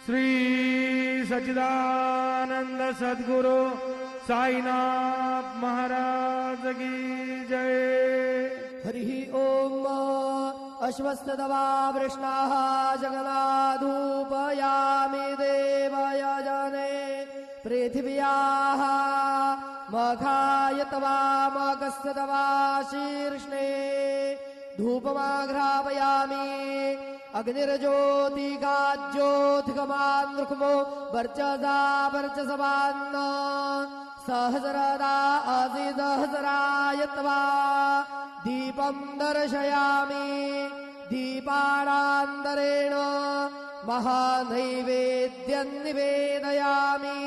श्री सच्चिदानंद सद्गुरु साईनाथ महाराज की जय। हरि ओम। अश्वत्थदवा वृष्णाः जगन्नाथूपयामि देवयजने पृथिव्याः मघायतवा मगस्तदवा शीर्ष्णे धूपमाघ्रापयामि अग्निर्ज्योतिकाज्योतिकमान्द्रुक्मो वर्चसा वर्चसवान्न सहस्रदा असिदहस्रायत्वा दीपं दर्शयामि दीपानान्तरेण महानैवेद्यं निवेदयामि।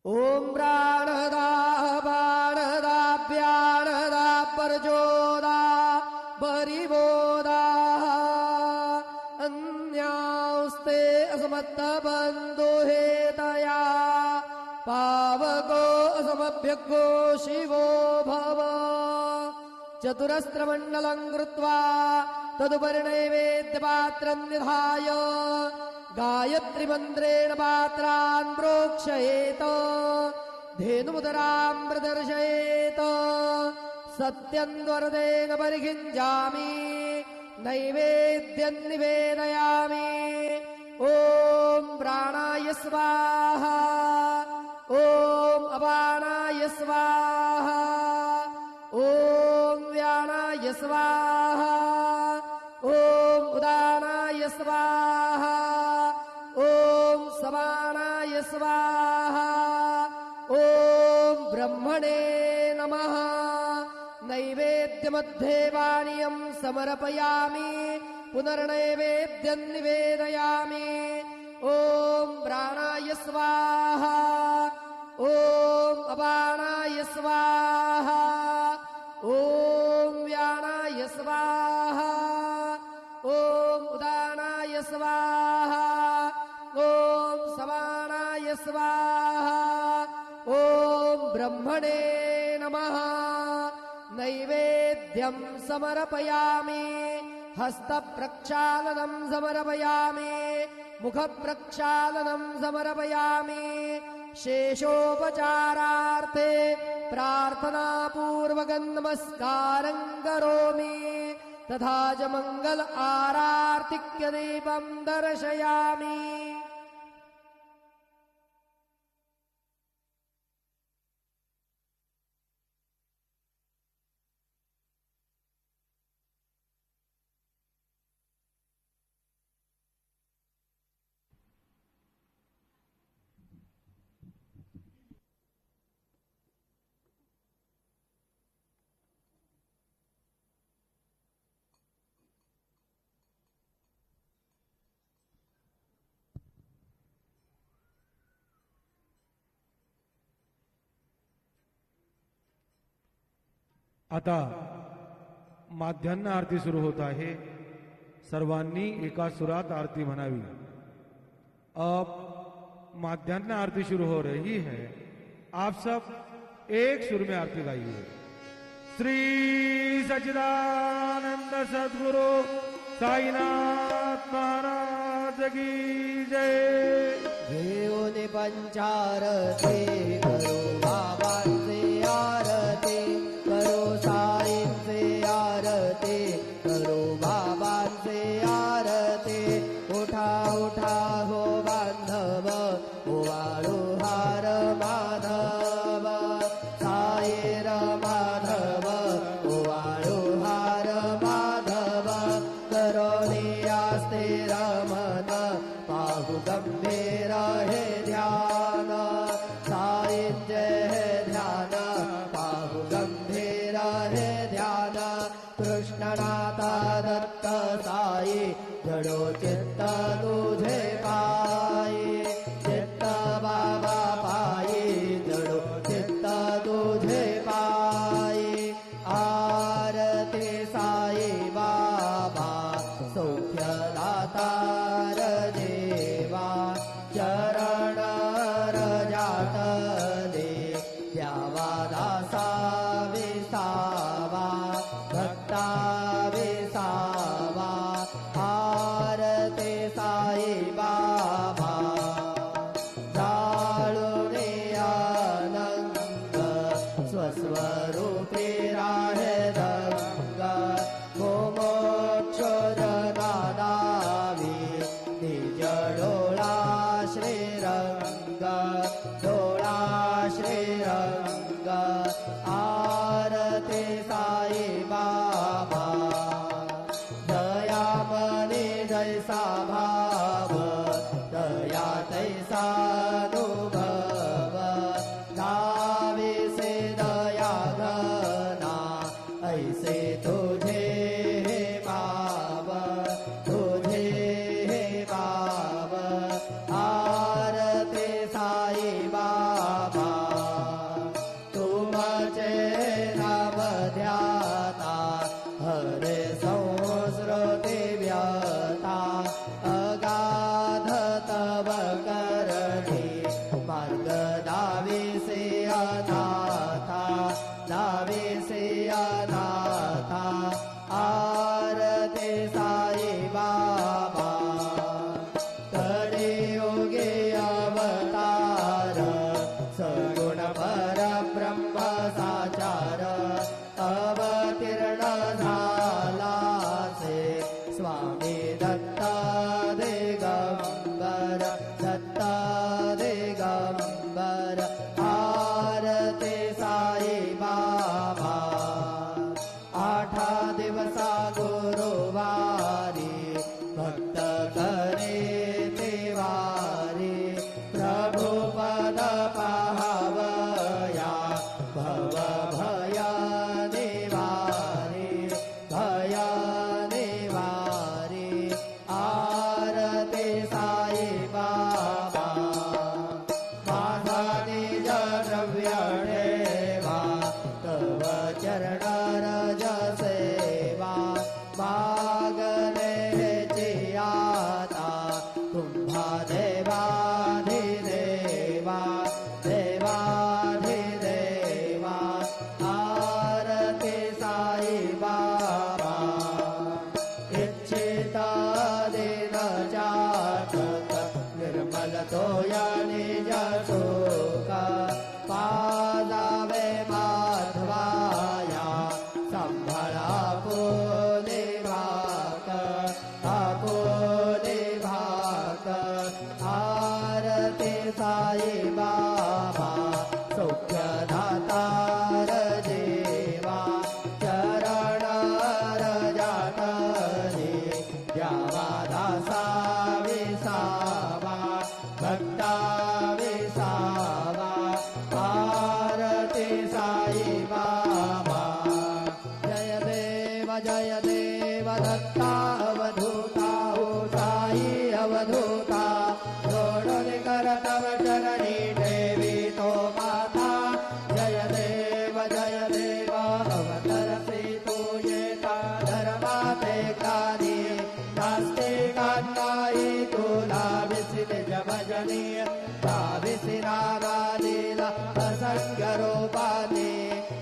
ओम प्राणदा बाणदा प्याणदा परजोदा परिबोधा अन्यास्ते असमत्त बंधु हेतया पावको असमभ्यको शिवो भव। चतुरस्त्रमण्डलं कृत्वा तदुपरि नैवेद्यपात्रं निधाय गायत्रीमन्त्रेण पात्रान् प्रोक्षयेत धेनुमुदरां प्रदर्शयेत सत्यन्द्वरदेन परिखिञ्जामि नैवेद्यं निवेदयामि। ॐ प्राणाय स्वाहा ॐ अपानाय स्वाहा ॐ व्यानाय स्वाहा ॐ उदानाय स्वाहा ॐ समानाय स्वाहा ॐ ब्रह्मणे नमः। नैवेद्यमध्ये पानीयं समर्पयामि पुनर्नैवेद्यं निवेदयामि। ॐ प्राणाय स्वाहा ॐ अपानाय स्वाहा ॐ व्यानाय स्वाहा ॐ उदानाय स्वाहा ॐ समानाय स्वाहा ॐ ब्रह्मणे नमः। नैवेद्यं समर्पयामि हस्तप्रक्षालनं समर्पयामि मुखप्रक्षालनं समर्पयामि। शेषोपचारार्थे प्रार्थनापूर्वकं नमस्कारं करोमि तथा च मंगल आरार्तिक्य दीपं दर्शयामि। आता माध्यान्ह आरती सुरू होत आहे। सर्वांनी एका सुरात आरती म्हणावी। अब माध्यान्ह आरती शुरू हो रही है। आप सब एक सुर में आरती गाइए। श्री सच्चिदानंद सद्गुरु साईनाथ महाराज की जय। घेऊन पंचारती करो बाबांचे आरती करो साईंचे आरती करो बाबांचे आरती। उठा उठा हो बांधव ओवाळू हार माधव साईर माधव ओवाळू हार माधव करोनी आस्ते रमन पाहु गंभीर हे ध्यान साईंचे हे ध्यान पाहु गंभीर हे ध्यान। कृष्णनाथा दत्त साई जडो चित्त तुझे पायी चित्त साई बाबा जाळूने आनंद स्वस्वरूपी राहे रंग मोक्षोदना नावी निज डोळा श्रीरंग डोळा श्रीरंग आरती साई बाबा दयामनी जैसा भाव दया तैसा अनुभव नावी से दया घना ऐसे तुझे हे बाब तुझे हे बाब आरती साई बाबा तुमचे नाम ध्याता हरे संस्कृती व्यथा अगाध तव करणी मार्ग दाविसे अनाथा दाविसे अनाथा आरती साई बाबा कलियुगे अवतार सगुण परब्रह्म साचार अवतीर्ण झालासे स्वामी दत्ता दिगंबर दत्ता दिगंबर आरती साई बाबा आठा दिवसा गुरुवारी भक्त करे देवारी प्रभु पद पाहावया भव भया निवारी भया निवारी आरती साई बाबा माझा निज द्रव्य ठेवा तव चरण रज सेवा मागणे जियाता तुम्हा देवाधिदेवा देवाधिदेवा आरती साई बाबा इच्छिता दिन जातक निर्मल तोया निज शोक पादावे माधवाया संभळा पुणे भाक आपुणे भाक आरती साई बाबा सौख्यदातार देवा चरण रजाटने द्यावा दासा विसावा भक्ता विसावा आरती साई बाबा जय देव दत्ता अवधूता हो साई अवधूता जोडून कर तव चरणी देवी तो माता जय देव अवतरसी तू येता धर्माते कानी नास्तिकांनाही तुला विसिले जमजनी भाविसी नागालीला असंग रूपाने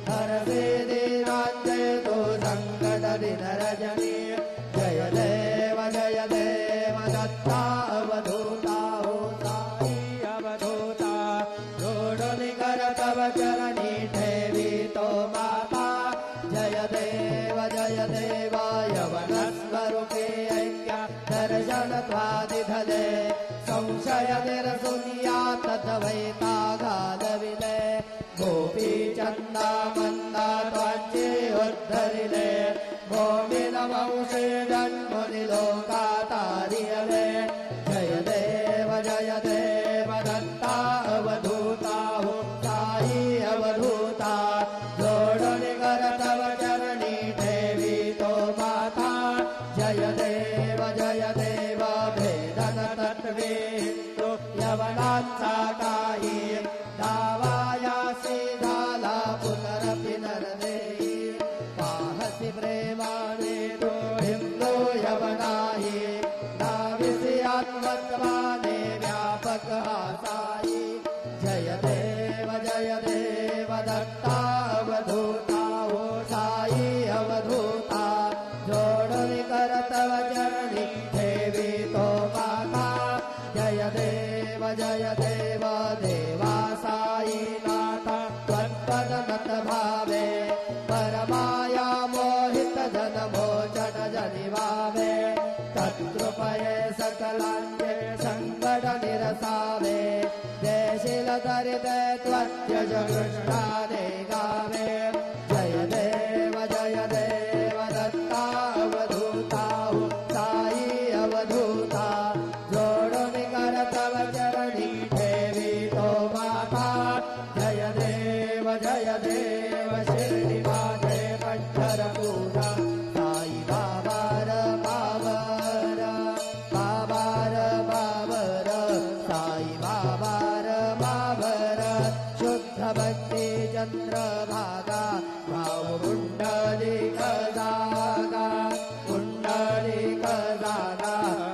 हरसे दीनांचे तो संकट दिन रजनी जय देव दत्ता अवधूता हो साई अवधूता जोडून कर तव चरणी ठेवी तो माता जय देव यवन स्वरूपे ऐक्य दर्शन त्वादिधले संशय निरसुन्या तद्वैता घालविले गोपी चंदा मंदा त्वाचे उद्धरिले गोविंद वंशे जन्मुनि लोका तारियले जय देव दत्ता अवधूता हो साई अवधूता जोडून कर तव चरणी ठेवी तो माता जय देव भेदन तत्वे हिंदू यवनांचा काही दावायासी झाला पुनरपि नरदेही पाहसी प्रेमाने तो हिंदू यवनाही नाविसी आत्मत्वाने व्यापक आसाई जय देव दत्ता अवधूता हो साई अवधूता जोडून कर तव चरणी ठेवी तो जय देव देवा साईनाथ त्वत्पदनत भावे परमाया मोहित जन मोचन जनिवावे तत्कृपये सकलांगे संकट निरसावे देशील दरिद्रे त्वत्यज कृष्णाने गावे जय देव दत्तावधूता साई अवधूता जोडून कर तव चरणी ठेवी तो माता जय देव शिर्डी माझे पंढरपुरा साई बाबार बाबर साई बाबार बाबर शुद्ध भक्ती चंद्रभागा भाव पुंडलिक जागा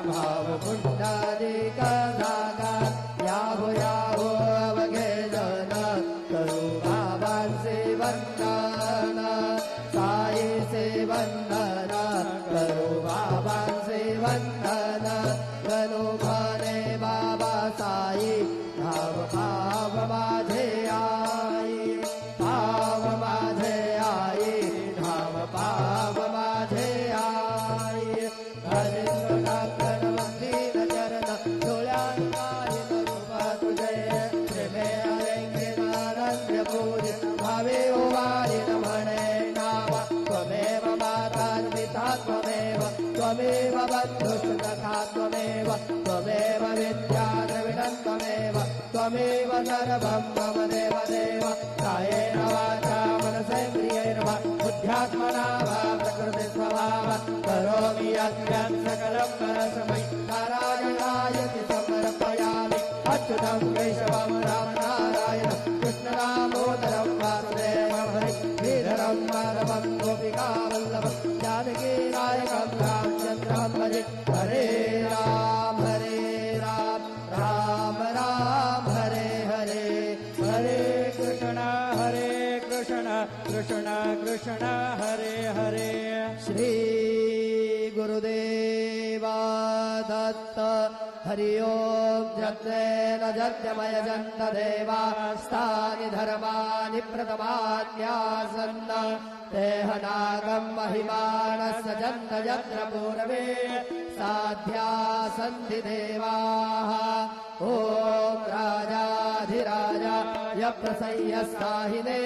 भाव पुंडलिक जागा याहो अवघे जन करू बाबांचे वंदन साईचे वंदन करू बाबांचे वंदन गणू म्हणे बाबा साई भाव माझे आई भाव माझे आई भाव माझे आई मंदिर चरण डोळ्यांना रूप तुझे प्रेमे अरंगे पूज भावे ओवाळीन म्हणे नाम त्वमेव माता पिता त्वमेव बंधुसुतथा त्वमेव विद्या द्रविणं त्वमेव सर्वं मम देव कायेन वाचा मनसेन्द्रियैर्वा बुद्ध्यात्मना वा प्रकृति स्वभावात् करोमि यज्ञं सकलं परस्मै नारायणायति समर्पयामि अच्युतं केशवं रामनारायणं कृष्णदामोदरं वासुदेवं श्रीधरं माधवं गोपिकावल्लभं जानकीनायकं रामचन्द्रं भजे हरे राम राम राम हरे हरे कृष्ण कृष्ण हरे हरे श्री गुरुदेवा दत्त हरि ओम जन्मेन जन्मय जन्त देवास्तानि धर्माणि प्रथमान्यासन्न देहनागं महिमानस्य जन्त यत्र पूर्वे साध्या सन्ति देवाः ॐ राजाधिराजा यप्रसय्यस्ताहिने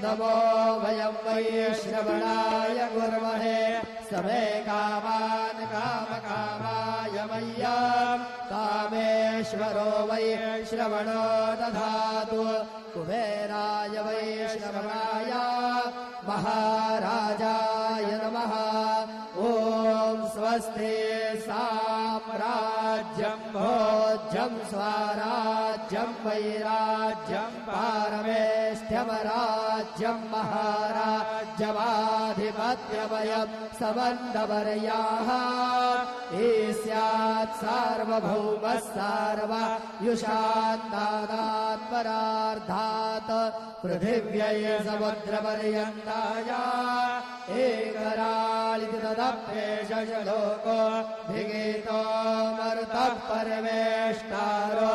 नमो वयं वै श्रवणाय गुर्महे समे कामान् कामकामाय मह्यं कामेश्वरो वै श्रवणो दधातु कुबेराय वै श्रवणाय महाराजाय नमः ॐ स्वस्ति साम्राज्यं भोज्यं स्वराज्यं वैराज्यं पारमेष्ठ्यमराज्यं महाराज्यमाधिपत्यमयं समन्दवर्याः ईस्यात् सार्वभौमः सार्वयुषान्तादात् परार्धात् पृथिव्यै समुद्रपर्यन्ताय एकराळिति तदप्येष लोको भिगीतो मरुतः परमेष्टारो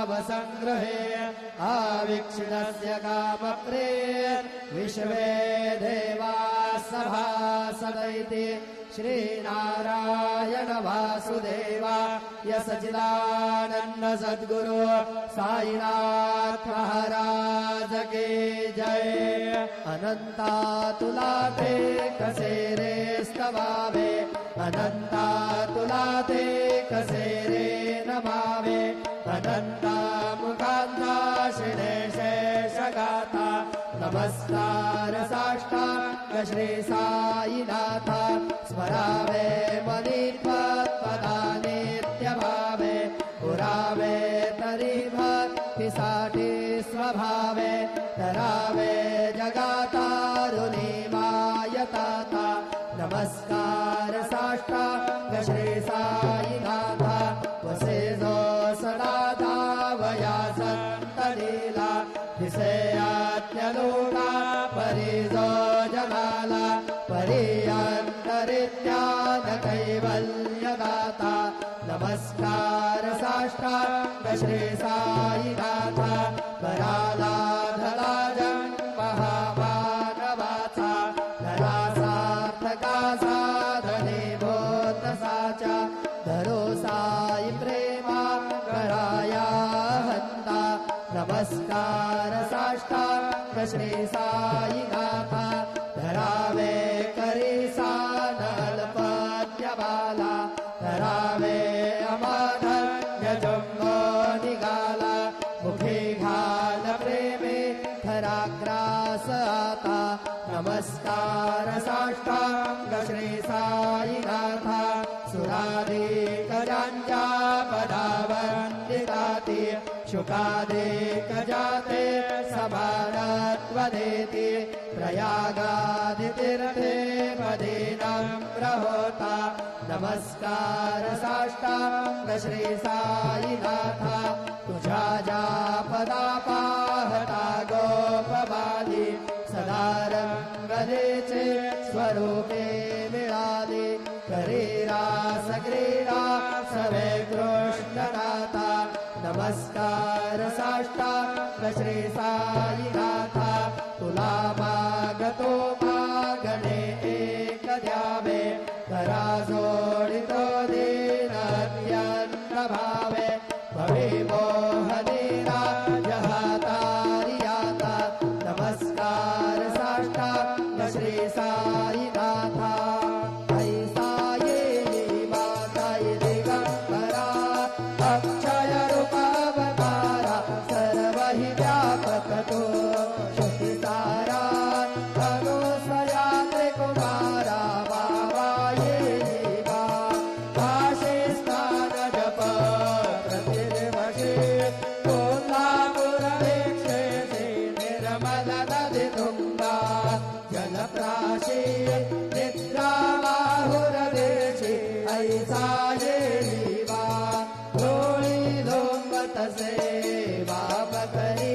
नरुतस्यावसङ्गृहे आवीक्षिणस्य कामप्रेत् विश्वे देवाः सभासदैति श्रीनारायण वासुदेव सच्चिदानन्द सद्गुरु साईनाथ महाराज की जय अनंता तुला ते कसे रे स्तवावे अनंता तुला ते कसे रे नमावे अनंता मुखांता श्री शेषगाथा नमस्कार साष्टांग श्री साईनाथ स्मरावे मनीत्वत्पदा नित्यभावे पुरावे तरी भक्तिसाठी स्वभावे तरावे जगातारुणी मायताता नमस्कार साष्टांग श्री साईनाथ वसे जो सदा धावया संतलीला विषयात्यनुना परिजो जनाला पर्यन्तरित्यान कैवल्यदाता श्रीसाईनाथा नमस्कार साष्टांग श्री साईनाथा वरालाधला महामानवाचा धरा सार्थका साधने बोधसाचा धरो साई प्रेमा कराया हंता नमस्कार साष्टांग श्री साईनाथा धरावे करी सानलपत्यबाला धरावे अमानन्य जंगो निघाला मुखे घाल प्रेमे खराग्रास आता नमस्कार साष्टांग श्री साईनाथा सुराधिक ज्यांच्या पदावंदिताती शुकाधिक जाते समानत्व देती प्रयागादितीर्थे पदे नम्र होता नमस्कार साष्टांग श्री साईनाथा तुझ्या ज्या पदा पाहता गोपबाली सदा रंगलेचे स्वरूपे मिळाले करे रास क्रीडा सवे कृष्णनाथा नमस्कार साष्टांग श्री साईनाथा तुला मागतो मागणे एक द्यावे धरा जोडितो दीन अत्यंत भावे भवे मोहनीरा जहातारियाता नमस्कार साष्टांग श्री साईनाथा ऐसा येई माता दिगंबरा अक्षय रूपावतारा सर्व हि व्यापक तो श्रुती सारा अनुसया त्रिकुमारा बाबा येई बा भाषे स्नान जप प्रतिदिवशी कोल्हापुरवीक्षेते निर्मल नदी तुंगा जलप्राशी निद्रामाहुरदेशी ऐसा येई बा धोळी धोंगतसे बाप करी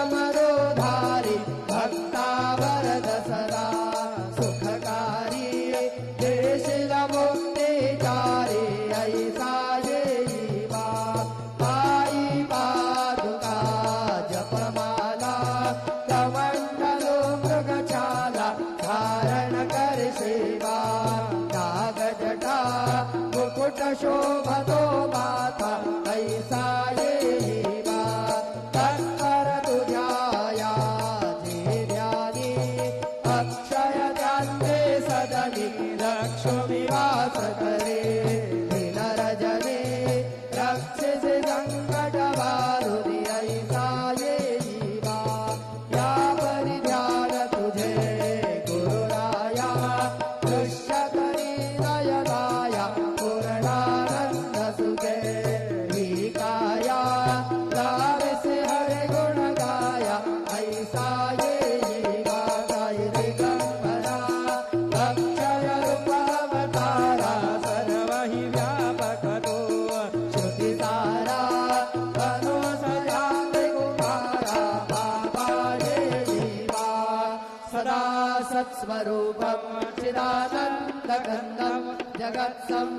त्रिशूलडमरुधारी भक्तावरद सदा सुखकारी देशिल मुक्तिचारी ऐसा येई बा पायी पादुका जपमाला कमंडलो मृगछाला धारण कर शिवा नागजटा मुकुट शोभतो माता ऐसा येई बा तत्पर तुझ्या धीर्यानी अक्षय ज्ञाने सदनी लक्ष्मी वास करे दिनरजने रक्षसे संकट वारुनी ऐसा येई बा या परिध्यान तुझे गुरुराया दृश्य करी नयनाया पूर्णानंद सुखे ही काया लाविसे हरे गुण गाया ऐसा येई बा साई दिगंबरा अक्षय रूपावतारा सर्व हि व्यापक तो श्रुती सारा अनुसया त्रिकुमारा बाबा येई बा सदा सत्स्वरूपं चिदानन्दकन्दं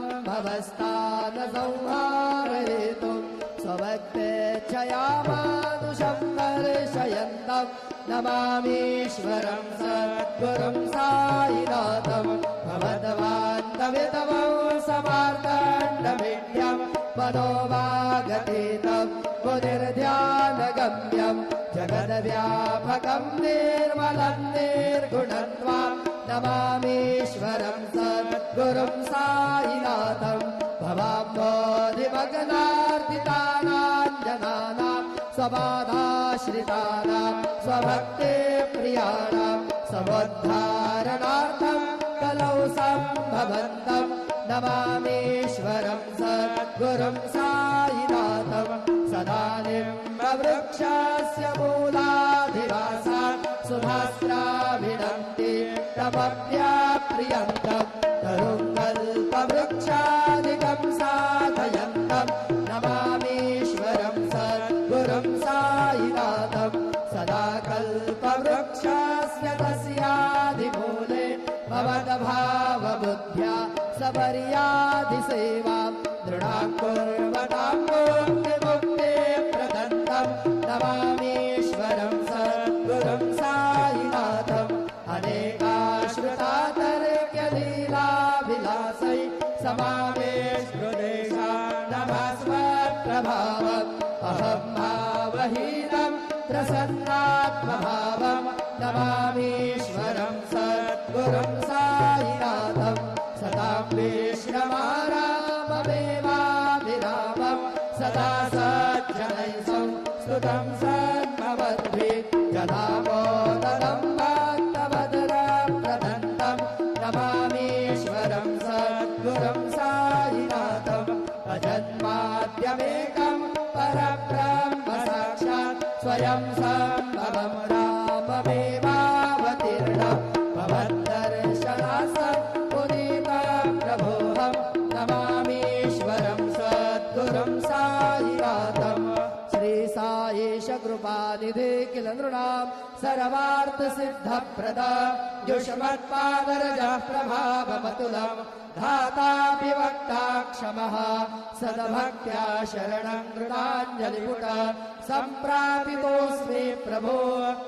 जगत्सम्भवस्थान संहारयितुं स्वभक्तेच्छया मानुषं दर्शयन्तं नमामीश्वरं सद्गुरुं साईनाथं भवद्वान्तवितमं समार्तण्डमीड्यं मनोवागतीतं मुनिर्ध्यानगम्यं जगद्व्यापकं निर्मलं निर्गुणं त्वां नमामीश्वरं सद्गुरुं साईनाथं भवाम्बोधिमग्नार्दितानां जनानां स्वबाधाश्रितानां स्वभक्तिप्रियाणां समुद्धारणार्थं कलौ सम्भवन्तं नमामीश्वरं सद्गुरुं साईनाथं सदा निम्बवृक्षस्य मूलाधिवासात् सुधास्राभिनन्ति तमप्याप्रियन्तं तरुङ्गल्पवृक्षादिकं साधयन्तं नमामीश्वरं सद्गुरुं साईनाथं सदा कल्पवृक्षस्य तस्यादिमूले भवद्भावबुद्ध्या वर्याधिसेवां दृढां कुर्वतां मुक्तिप्रदन्तं नमामीश्वरं सद्गुरुं साईनाथम् अनेकाश्रुतातर्क्यलीलाभिलासै समावेशहृदेशा नमस्वप्रभावम् अहं भावहीनं प्रसन्नात्मभावं नमामीश्वरं सद्गुरुं साईनाथम् सदां विश्रमाराममेवाभिरामं सदा सज्जनैः संस्तुतं सन्मवद्भिः यथा मोदनं भक्तवदनप्रदन्तं नमामीश्वरं सद्गुरुं साईनाथम् अजन्माद्यमेकं परब्रह्म साक्षात् स्वयं सम्भवं राममेवावतीर्णं भवद्दर्शनात् पुनीतं प्रभोऽहं नमामीश्वरं सद्गुरुं साईनाथम् श्री साईश कृपानिधे किल नृणां सर्वार्थसिद्धप्रद युष्मत्पादरजः प्रभावमतुलं धाता विवक्ता क्षमः सद्भक्त्या शरणं नृणाञ्जलिपुट सम्प्रापितोऽस्मि प्रभो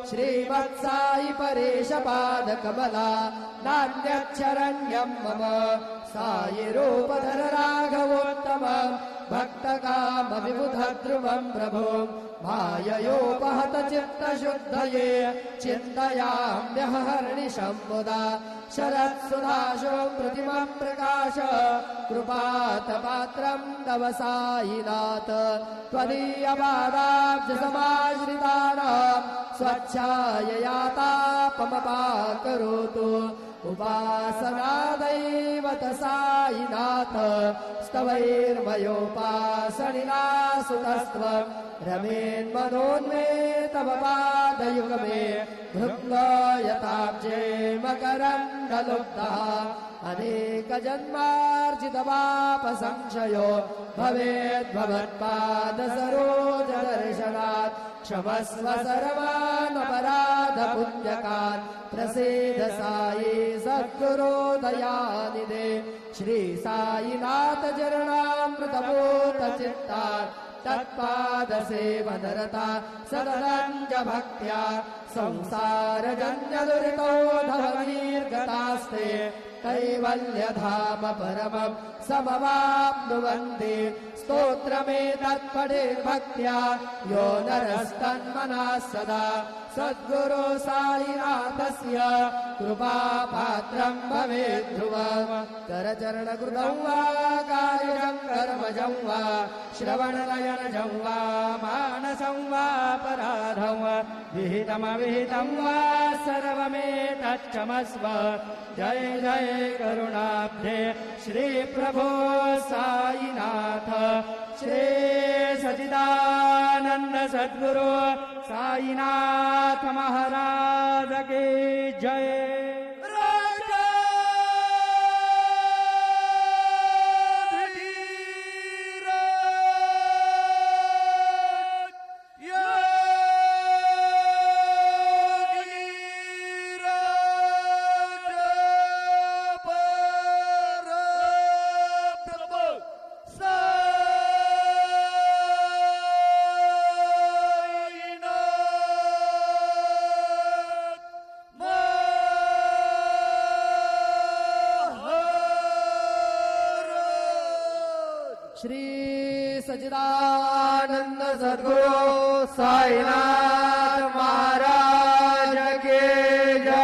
श्रीवत्सायि परेशपादकमला नान्यच्छरण्यं मम सायि रूपधर राघवोत्तम भक्तकामविबुधध्रुवं प्रभो माययोपहत चित्तशुद्धये चिन्तयाम्यहर्निशं मुदा शरत्सुधाशो प्रतिमं प्रकाश कृपातपात्रं तव साईनाथ त्वदीयपादाब्जसमाश्रितानां स्वच्छायया तापमपाकरोतु उपासनादैवत साईनाथ स्तवैर्मयोपासनिना सुतस्त्वं रमेन्मनोन्मे तव पादयुगमे भृङ्गयताब्जे मकरन्दलुब्धः अनेकजन्मार्जितपापसंशयो भवेद्भवत्पादसरोजदर्शनात् क्षमस्व सर्वानपराधपुण्यकान् प्रसीद साई सद्गुरो दयानिधे श्री साईनाथ चरणामृतभूतचित्तान् तत्पादसेवनरता सदनञ्ज भक्त्या संसारजन्यदुरितो धवनीर्गतास्ते कैवल्यधाम परमं समवाप्नुवन्ति स्तोत्रमेतत्पठेद्भक्त्या यो नरस्तन्मनः सदा सद्गुरो साईनाथस्य कृपापात्रं भवेत् ध्रुवम् करचरणकृतं वा कायजं कर्मजं वा श्रवणनयनजं वा मानसं वा पराधं वा विहितमविहितं वा सर्वमेतच्क्षमस्व जय जय करुणाब्धे श्री प्रभो साईनाथ श्री सच्चिदानंद सद्गुरु साईनाथ महाराज की जय। श्री सच्चिदानंद सद्गुरु साईनाथ महाराज के जय।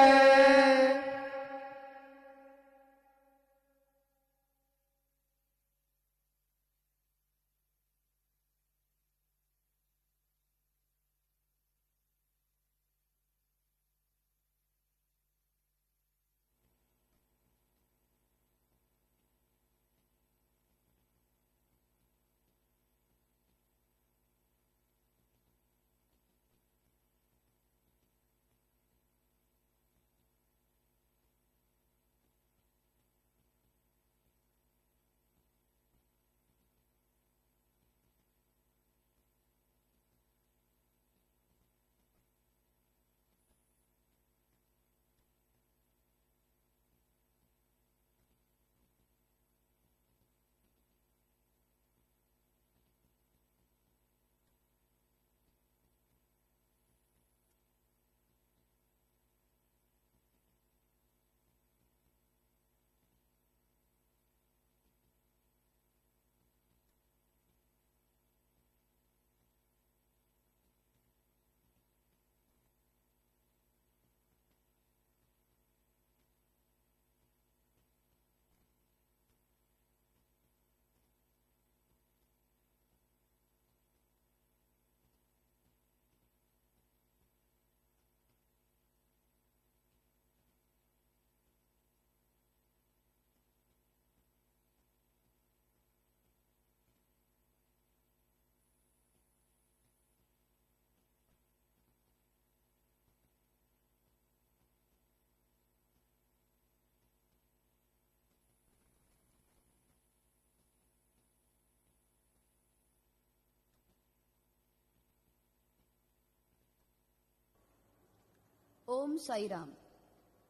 ओम साईराम.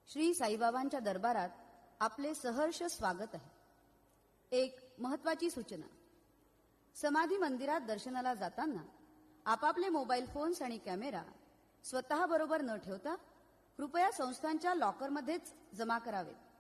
श्री साईबाबांच्या दरबारात आपले सहर्ष स्वागत आहे. एक महत्वाची सूचना. समाधी मंदिरात दर्शनाला जाताना आपापले मोबाईल फोन्स आणि कॅमेरा स्वतः बरोबर न ठेवता कृपया संस्थांच्या लॉकरमध्येच जमा करावेत.